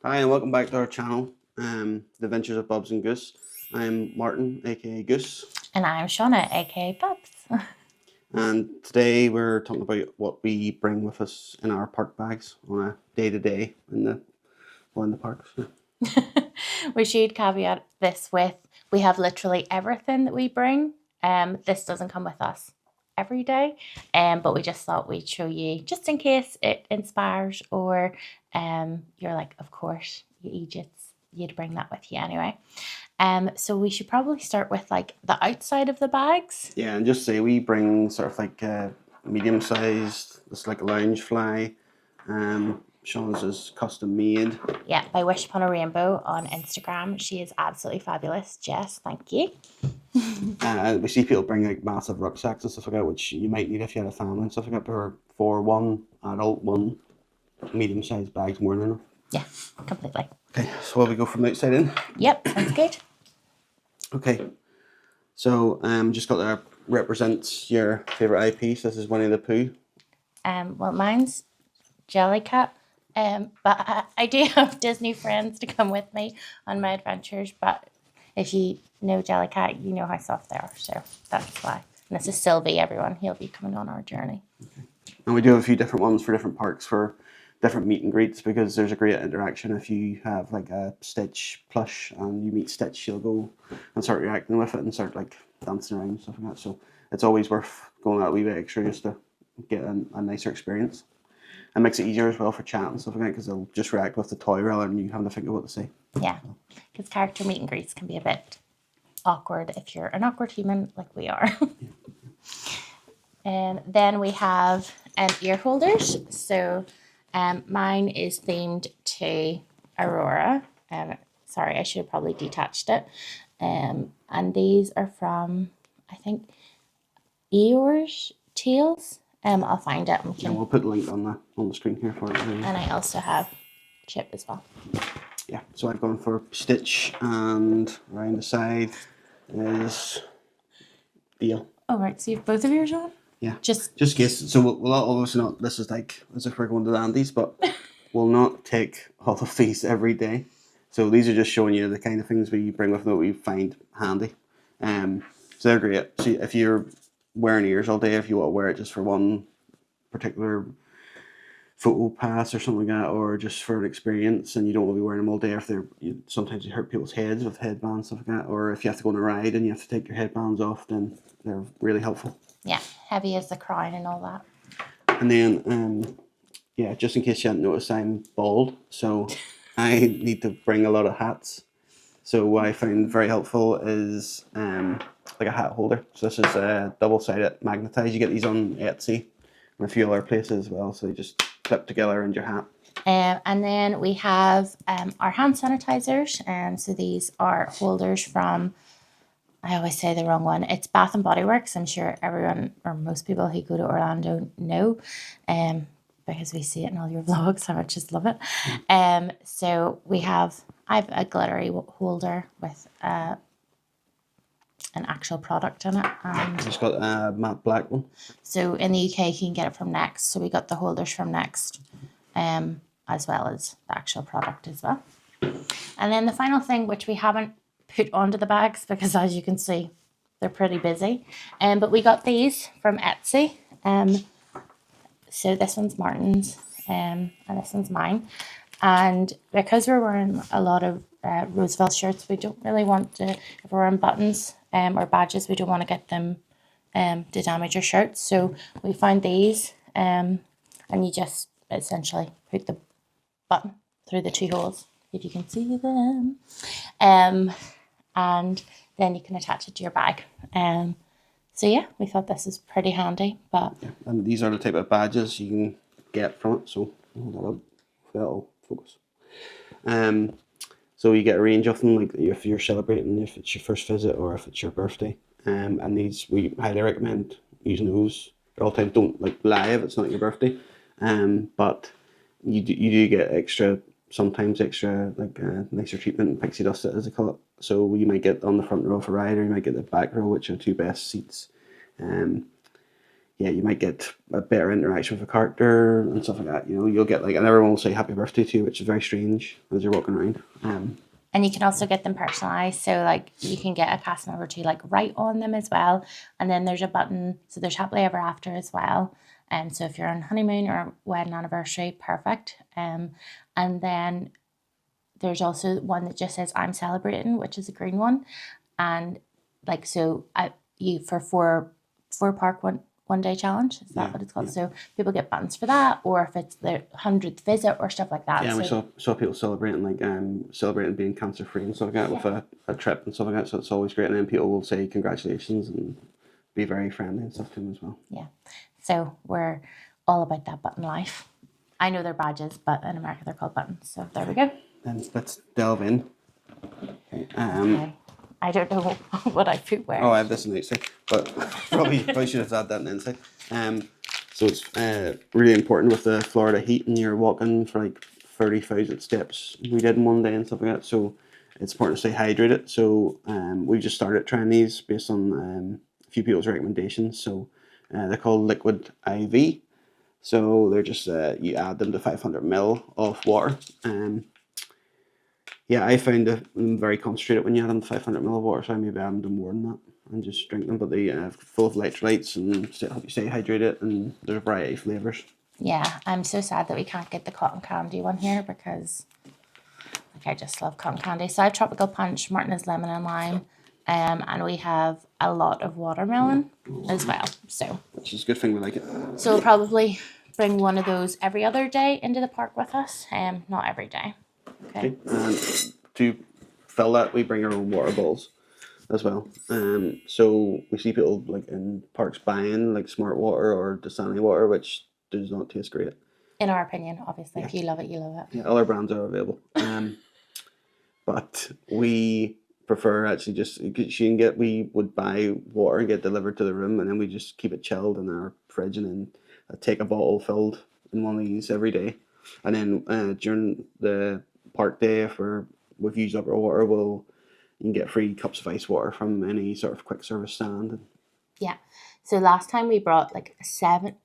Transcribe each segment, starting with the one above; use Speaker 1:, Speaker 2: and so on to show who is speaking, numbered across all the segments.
Speaker 1: Hi and welcome back to our channel, The Adventures of Bubs and Goose. I'm Martin, aka Goose.
Speaker 2: And I'm Shauna, aka Bubs.
Speaker 1: And today we're talking about what we bring with us in our park bags on a day-to-day in the parks.
Speaker 2: We should caveat this with, we have literally everything that we bring. This doesn't come with us every day, but we just thought we'd show you just in case it inspires or you're like, of course, you Egypts, you'd bring that with you anyway. So we should probably start with like the outside of the bags.
Speaker 1: Yeah, and just say we bring sort of like medium-sized, it's like a lounge fly. Sean's is custom made.
Speaker 2: Yeah, by Wish Upon a Rainbow on Instagram. She is absolutely fabulous. Jess, thank you.
Speaker 1: We see people bring like massive rucksacks and stuff like that, which you might need if you had a family and stuff like that. For one adult, one medium-sized bag's more than enough.
Speaker 2: Yeah, completely.
Speaker 1: Okay, so will we go from the outside in?
Speaker 2: Yep, sounds good.
Speaker 1: Okay, so just got to represent your favourite IP. So this is Winnie the Pooh.
Speaker 2: Well, mine's Jellycat. But I do have Disney friends to come with me on my adventures. But if you know Jellycat, you know how soft they are. So that's why. And this is Sylvie, everyone. He'll be coming on our journey.
Speaker 1: Okay. And we do have a few different ones for different parks for different meet and greets, because there's a great interaction. If you have like a Stitch plush and you meet Stitch, she'll go and start reacting with it and start like dancing around and stuff like that. So it's always worth going that wee bit extra just to get a nicer experience. It makes it easier as well for chat and stuff like that, because they'll just react with the toy rather than you having to think of what to say.
Speaker 2: Yeah, because character meet and greets can be a bit awkward if you're an awkward human like we are. And then we have ear holders. So mine is themed to Aurora. Sorry, I should have probably detached it. And these are from, I think, Eeyore's Tales. I'll find it.
Speaker 1: Yeah, we'll put the link on the screen here for it.
Speaker 2: And I also have Chip as well.
Speaker 1: Yeah, so I've gone for Stitch, and around the side is Eel.
Speaker 2: Oh, right. So you have both of yours on?
Speaker 1: Yeah.
Speaker 2: Just
Speaker 1: in case. So we'll obviously not, this is like as if we're going to the Andes, but we'll not take all of these every day. So these are just showing you the kind of things we bring with them that we find handy. So they're great. So if you're wearing ears all day, if you want to wear it just for one particular photo pass or something like that, or just for an experience, and you don't want to be wearing them all day, if sometimes you hurt people's heads with headbands, stuff like that, or if you have to go on a ride and you have to take your headbands off, then they're really helpful.
Speaker 2: Yeah, heavy as the crown and all that.
Speaker 1: And then yeah, just in case you hadn't noticed, I'm bald, so I need to bring a lot of hats. So what I find very helpful is like a hat holder. So this is double-sided magnetized. You get these on Etsy and a few other places as well. So you just clip together around your hat.
Speaker 2: And then we have our hand sanitizers. And so these are holders from, I always say the wrong one. It's Bath and Body Works. I'm sure everyone or most people who go to Orlando know, because we see it in all your vlogs. I just love it. So I have a glittery holder with an actual product in it. And
Speaker 1: It's got a matte black one.
Speaker 2: so in the UK, you can get it from Next. So we got the holders from Next, as well as the actual product as well. And then the final thing, which we haven't put onto the bags because, as you can see, they're pretty busy. But we got these from Etsy. So this one's Martin's, and this one's mine. And because we're wearing a lot of Roosevelt shirts, we don't really want to, if we're wearing buttons or badges, we don't want to get them to damage your shirts. So we found these, and you just essentially put the button through the two holes, if you can see them, and then you can attach it to your bag. So yeah, we thought this is pretty handy. But
Speaker 1: yeah, and these are the type of badges you can get from it. So hold that up, that'll focus. So you get a range of them, like if you're celebrating, if it's your first visit or if it's your birthday. And these, we highly recommend using those at all times. Don't like lie if it's not your birthday. But you do get sometimes extra like nicer treatment and pixie dust, as they call it. So you might get on the front row of a ride, or you might get the back row, which are two best seats. yeah, you might get a better interaction with a character and stuff like that. You know, you'll get like, and everyone will say happy birthday to you, which is very strange as you're walking around.
Speaker 2: And you can also get them personalized. So like you can get a cast member to like write on them as well. And then there's a button. So there's happily ever after as well. And so if you're on honeymoon or wedding anniversary, perfect. And then there's also one that just says I'm celebrating, which is a green one. And like, so you for four park one day challenge, is that what it's called? So people get buttons for that, or if it's their 100th visit or stuff like that.
Speaker 1: Yeah,
Speaker 2: so,
Speaker 1: we saw people celebrating celebrating being cancer free and stuff like that with a trip and stuff like that. So it's always great, and then people will say congratulations and be very friendly and stuff to them as well.
Speaker 2: Yeah, so we're all about that button life. I know they're badges, but in America they're called buttons. So there we go.
Speaker 1: Then let's delve in.
Speaker 2: Okay. I don't know what I put where.
Speaker 1: Oh, I have this on the outside, but probably should have had that on the inside. So it's really important with the Florida heat, and you're walking for like 30,000 steps. We did in one day and stuff like that. So it's important to stay hydrated. So we just started trying these based on a few people's recommendations. So they're called Liquid IV. So they're just you add them to 500 ml of water. Yeah, I found them very concentrated when you add them to 500 ml of water, so I maybe add them to more than that and just drink them. But they are full of electrolytes and help you stay hydrated, and there's a variety of flavours.
Speaker 2: Yeah, I'm so sad that we can't get the cotton candy one here because like I just love cotton candy. So I have tropical punch, Martin has lemon and lime, and we have a lot of watermelon as well. So
Speaker 1: Which is a good thing, we like it.
Speaker 2: So we'll probably bring one of those every other day into the park with us, not every day. Okay.
Speaker 1: And to fill that, we bring our own water bottles as well. So we see people like in parks buying like Smart Water or Dasani water, which does not taste great.
Speaker 2: In our opinion, obviously, if you love it, you love it.
Speaker 1: Yeah, other brands are available. But we prefer actually just we would buy water and get delivered to the room, and then we just keep it chilled in our fridge, and then take a bottle filled in one of these every day. And then during the park day, if we've used up our water, you can get free cups of ice water from any sort of quick service stand.
Speaker 2: Yeah. So last time we brought like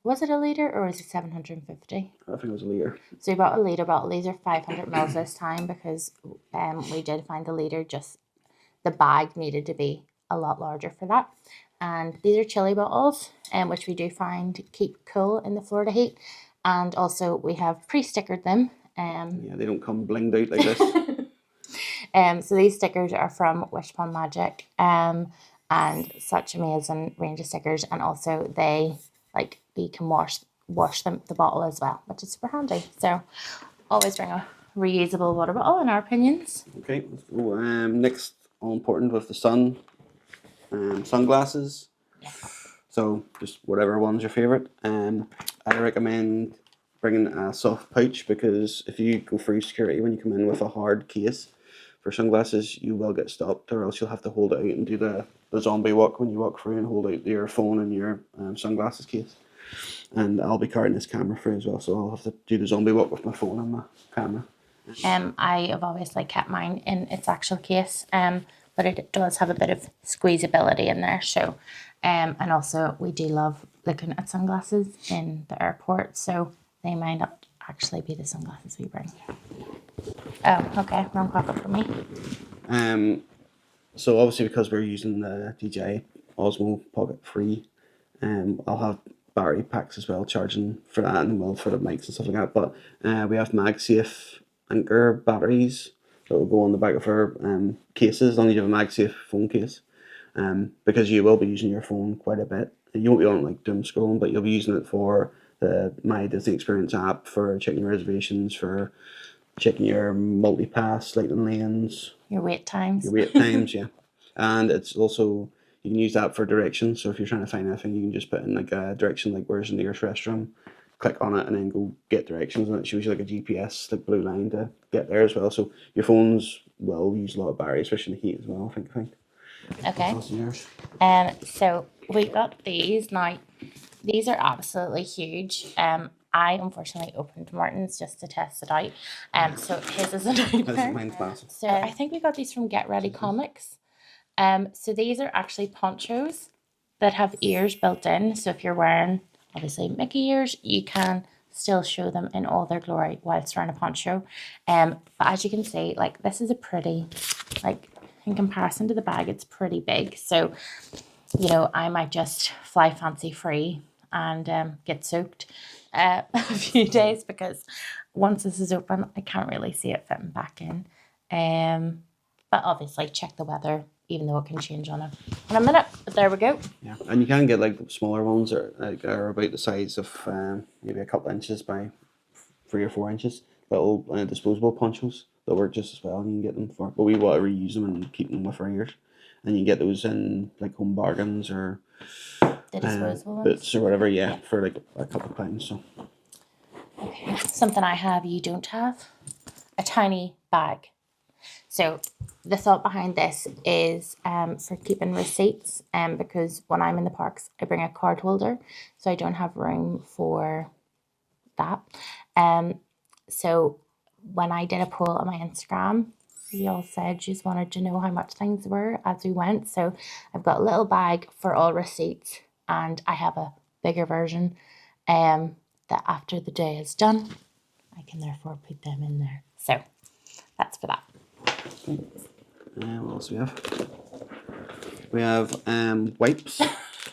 Speaker 2: was it a litre or was it 750?
Speaker 1: I think it was a litre.
Speaker 2: So we brought a litre bottle. These are 500 mils this time because we did find the litre, just the bag needed to be a lot larger for that. And these are chili bottles, which we do find keep cool in the Florida heat. And also we have pre-stickered them.
Speaker 1: Yeah, they don't come blinged out like this.
Speaker 2: So these stickers are from Wish Upon Magic, and such amazing range of stickers, and also you can wash the bottle as well, which is super handy. So always bring a reusable water bottle in our opinions.
Speaker 1: Okay, let's go. Next, all important with the sun, sunglasses. So just whatever one's your favorite. I recommend bringing a soft pouch, because if you go through security when you come in with a hard case for sunglasses, you will get stopped, or else you'll have to hold it out and do the zombie walk when you walk through and hold out your phone and your sunglasses case. And I'll be carrying this camera through as well, so I'll have to do the zombie walk with my phone and my camera.
Speaker 2: I have always kept mine in its actual case, but it does have a bit of squeezability in there. So, and also we do love looking at sunglasses in the airport, so they might not actually be the sunglasses we bring. Oh, okay, wrong pocket for me.
Speaker 1: So obviously, because we're using the DJI Osmo Pocket 3, I'll have battery packs as well, charging for that, and well for the mics and stuff like that. But we have MagSafe Anchor batteries that will go on the back of our cases, as long as you have a MagSafe phone case, because you will be using your phone quite a bit. You won't be on doom scrolling, but you'll be using it for the My Disney Experience app, for checking your reservations, for checking your multi-pass, lightning lanes,
Speaker 2: Your wait times.
Speaker 1: Yeah. And it's also, you can use that for directions. So if you're trying to find anything, you can just put in a direction, like where's the nearest restroom, click on it, and then go get directions, and it shows you a GPS, blue line to get there as well. So your phones will use a lot of battery, especially in the heat as well, I think.
Speaker 2: Okay. So we got these now. These are absolutely huge. I unfortunately opened Martin's just to test it out. So his is a nightmare.
Speaker 1: Mine's massive.
Speaker 2: So I think we got these from Get Ready Comics. So these are actually ponchos. that have ears built in. So if you're wearing, obviously, Mickey ears, you can still show them in all their glory whilst wearing a poncho. But as you can see, like, this is a pretty, like, in comparison to the bag, it's pretty big. So, you know, I might just fly fancy free and get soaked a few days, because once this is open, I can't really see it fitting back in. But obviously check the weather, even though it can change in a minute. But there we go.
Speaker 1: Yeah, and you can get like smaller ones that are about the size of maybe a couple of inches by 3 or 4 inches. Little disposable ponchos that work just as well. And you can get them for, but we want to reuse them and keep them with our ears. And you can get those in like Home Bargains or
Speaker 2: The disposable ones.
Speaker 1: Boots or whatever. Yeah, for like a couple of pounds. So.
Speaker 2: Okay, something I have you don't have, a tiny bag. So the thought behind this is for keeping receipts, because when I'm in the parks, I bring a card holder, so I don't have room for that. So when I did a poll on my Instagram, you all said you just wanted to know how much things were as we went. So I've got a little bag for all receipts, and I have a bigger version that after the day is done, I can therefore put them in there. So that's for that.
Speaker 1: What else do we have? We have wipes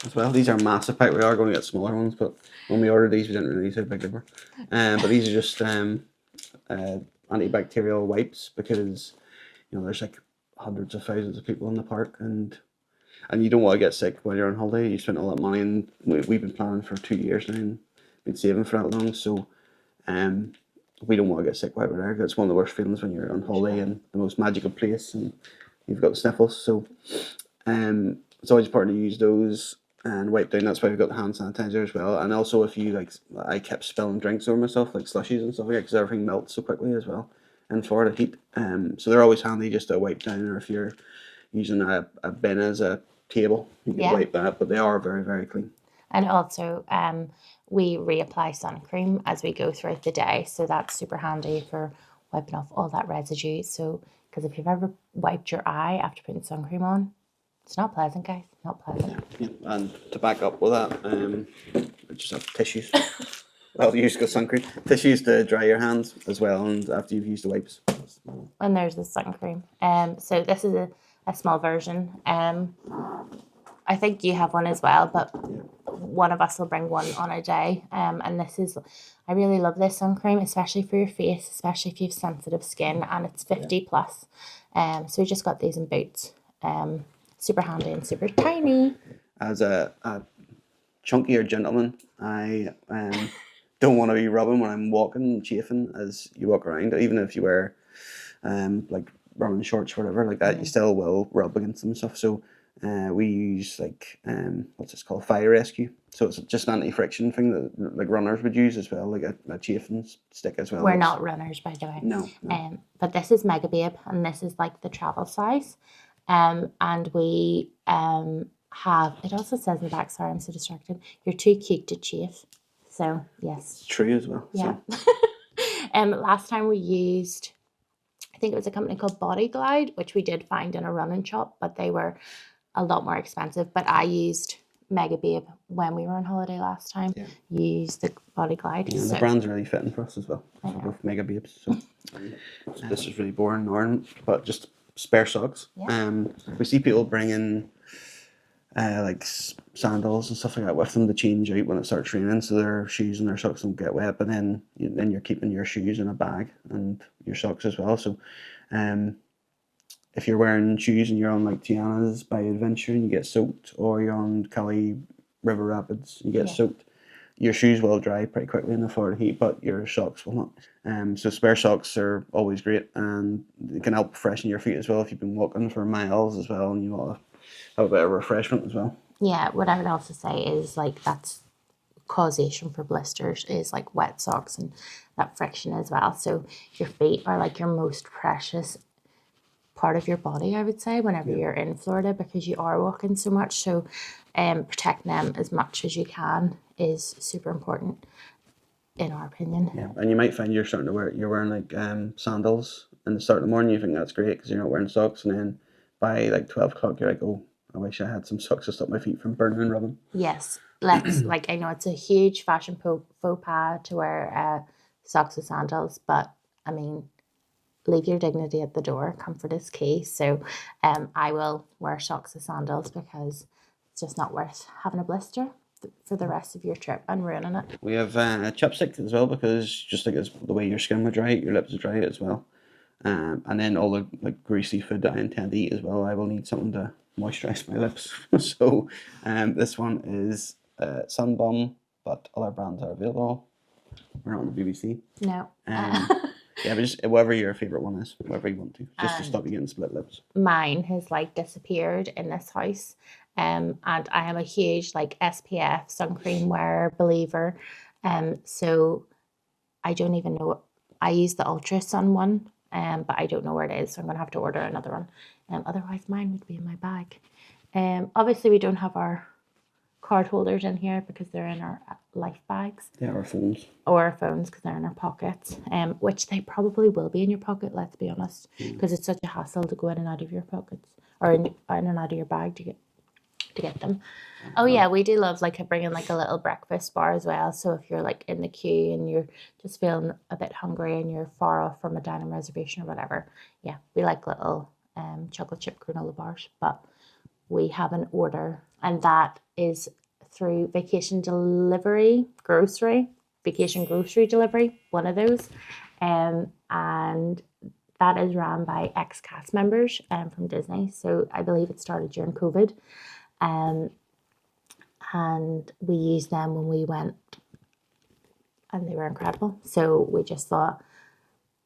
Speaker 1: as well. These are massive pack. We are going to get smaller ones, but when we ordered these, we didn't realize how big they were. But these are just antibacterial wipes, because you know there's like hundreds of thousands of people in the park, and you don't want to get sick when you're on holiday. You spent all that money, and we've been planning for 2 years now, and been saving for that long. So we don't want to get sick while we're there. That's one of the worst feelings when you're on holiday in the most magical place and you've got the sniffles. So it's always important to use those and wipe down. That's why we've got the hand sanitizer as well. And also, if you like, I kept spilling drinks over myself, like slushies and stuff like that, because everything melts so quickly as well in Florida heat. So they're always handy just to wipe down, or if you're using a bin as a table, you can wipe that. But they are very, very clean.
Speaker 2: And also, we reapply sun cream as we go throughout the day, so that's super handy for wiping off all that residue. So, because if you've ever wiped your eye after putting sun cream on, it's not pleasant, guys. Not pleasant.
Speaker 1: Yeah. And to back up with that, we just have tissues. Well, you use sun cream. Tissues to dry your hands as well, and after you've used the wipes.
Speaker 2: And there's the sun cream. So this is a small version. I think you have one as well, but one of us will bring one on a day. And this is, I really love this sun cream, especially for your face, especially if you have sensitive skin, and it's 50 plus. So we just got these in Boots. Super handy and super tiny.
Speaker 1: As a chunkier gentleman, I don't want to be rubbing when I'm walking and chafing as you walk around. Even if you wear like running shorts or whatever like that, you still will rub against them and stuff. So we use like what's this called, Fire Rescue. So it's just an anti-friction thing that like runners would use as well, like a chafing stick as well.
Speaker 2: We're not runners, by the way.
Speaker 1: No.
Speaker 2: But this is Mega Babe, and this is like the travel size. And we have, it also says in the back, sorry, I'm so distracted, you're too cute to chafe. So yes.
Speaker 1: True as well.
Speaker 2: Yeah.
Speaker 1: So.
Speaker 2: Last time we used, I think it was a company called Body Glide, which we did find in a running shop, but they were a lot more expensive. But I used Mega Babe when we were on holiday last time.
Speaker 1: Yeah.
Speaker 2: Used the Body Glide.
Speaker 1: Yeah, and the brand's really fitting for us as well. So both Mega Babes. So this is really boring, but just spare socks.
Speaker 2: Yeah.
Speaker 1: We see people bringing like sandals and stuff like that with them to change out when it starts raining, so their shoes and their socks don't get wet. But then you're keeping your shoes in a bag and your socks as well. So if you're wearing shoes and you're on like Tiana's by Adventure and you get soaked, or you're on Cali River Rapids, you get soaked, your shoes will dry pretty quickly in the Florida heat, but your socks will not. So spare socks are always great, and they can help freshen your feet as well if you've been walking for miles as well and you want to have a bit of refreshment as well.
Speaker 2: Yeah, what I would also say is like that's causation for blisters is like wet socks and that friction as well. So your feet are like your most precious part of your body, I would say, whenever you're in Florida, because you are walking so much. So protecting them as much as you can is super important, in our opinion.
Speaker 1: Yeah, and you might find you're wearing like sandals in the start of the morning. You think that's great because you're not wearing socks, and then by like 12 o'clock you're like, oh, I wish I had some socks to stop my feet from burning and rubbing.
Speaker 2: Yes, let's like I know it's a huge fashion faux pas to wear socks with sandals, but I mean, leave your dignity at the door. Comfort is key. So, I will wear socks with sandals because it's just not worth having a blister for the rest of your trip and ruining it.
Speaker 1: We have chapstick as well because just like it's the way your skin would dry it, your lips would dry it as well. And then all the like greasy food that I intend to eat as well, I will need something to moisturize my lips. So this one is Sun Bum, but other brands are available. We're not on the BBC.
Speaker 2: No.
Speaker 1: Yeah, but just whatever your favourite one is, whatever you want to, just to stop you getting split lips.
Speaker 2: Mine has like disappeared in this house. And I am a huge like SPF sun cream wearer believer. So I don't even know. I use the Ultra Sun one, but I don't know where it is, so I'm gonna have to order another one. Otherwise mine would be in my bag. Obviously we don't have our card holders in here because they're in our life bags.
Speaker 1: Yeah, our phones.
Speaker 2: Or our phones because they're in our pockets, which they probably will be in your pocket, let's be honest, because it's such a hassle to go in and out of your pockets or in and out of your bag to get them. Oh yeah, we do love like bringing like a little breakfast bar as well. So if you're like in the queue and you're just feeling a bit hungry and you're far off from a dining reservation or whatever, yeah, we like little chocolate chip granola bars. But we have an order, and that is through Vacation Grocery Delivery, one of those, and that is run by ex-cast members from Disney. So I believe it started during COVID, and we used them when we went, and they were incredible. So we just thought,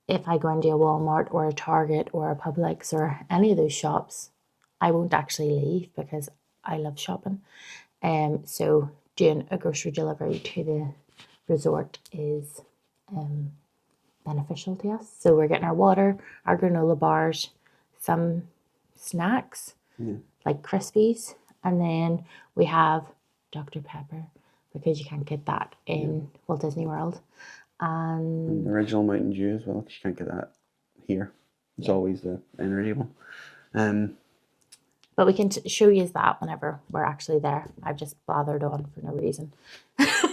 Speaker 2: if I go into a Walmart or a Target or a Publix or any of those shops, I won't actually leave because I love shopping. So doing a grocery delivery to the resort is beneficial to us. So we're getting our water, our granola bars, some snacks like Crispies, and then we have Dr. Pepper because you can't get that in Walt Disney World. And
Speaker 1: the original Mountain Dew as well, because you can't get that here. It's always the energy one.
Speaker 2: But we can show you that whenever we're actually there. I've just blathered on for no reason.
Speaker 1: So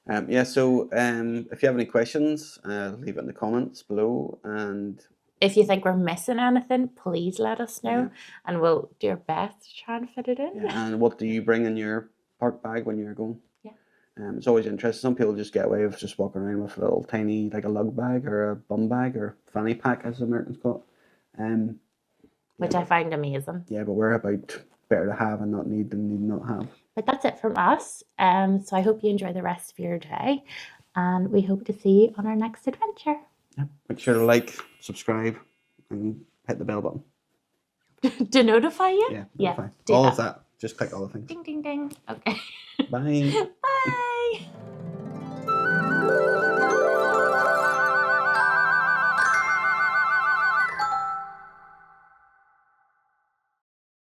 Speaker 1: if you have any questions, leave it in the comments below. And
Speaker 2: if you think we're missing anything, please let us know, and we'll do our best to try and fit it in.
Speaker 1: Yeah, and what do you bring in your park bag when you're going?
Speaker 2: Yeah.
Speaker 1: It's always interesting. Some people just get away with just walking around with a little tiny, like a lug bag or a bum bag or fanny pack, as the Americans call it.
Speaker 2: Which I find amazing.
Speaker 1: Yeah, but we're about better to have and not need than need not have.
Speaker 2: But that's it from us. So I hope you enjoy the rest of your day, and we hope to see you on our next adventure.
Speaker 1: Yeah. Make sure to like, subscribe, and hit the bell button.
Speaker 2: To notify you?
Speaker 1: Yeah,
Speaker 2: Yeah.
Speaker 1: all of that. Just click all the things.
Speaker 2: Ding, ding, ding. Okay.
Speaker 1: Bye.
Speaker 2: Bye.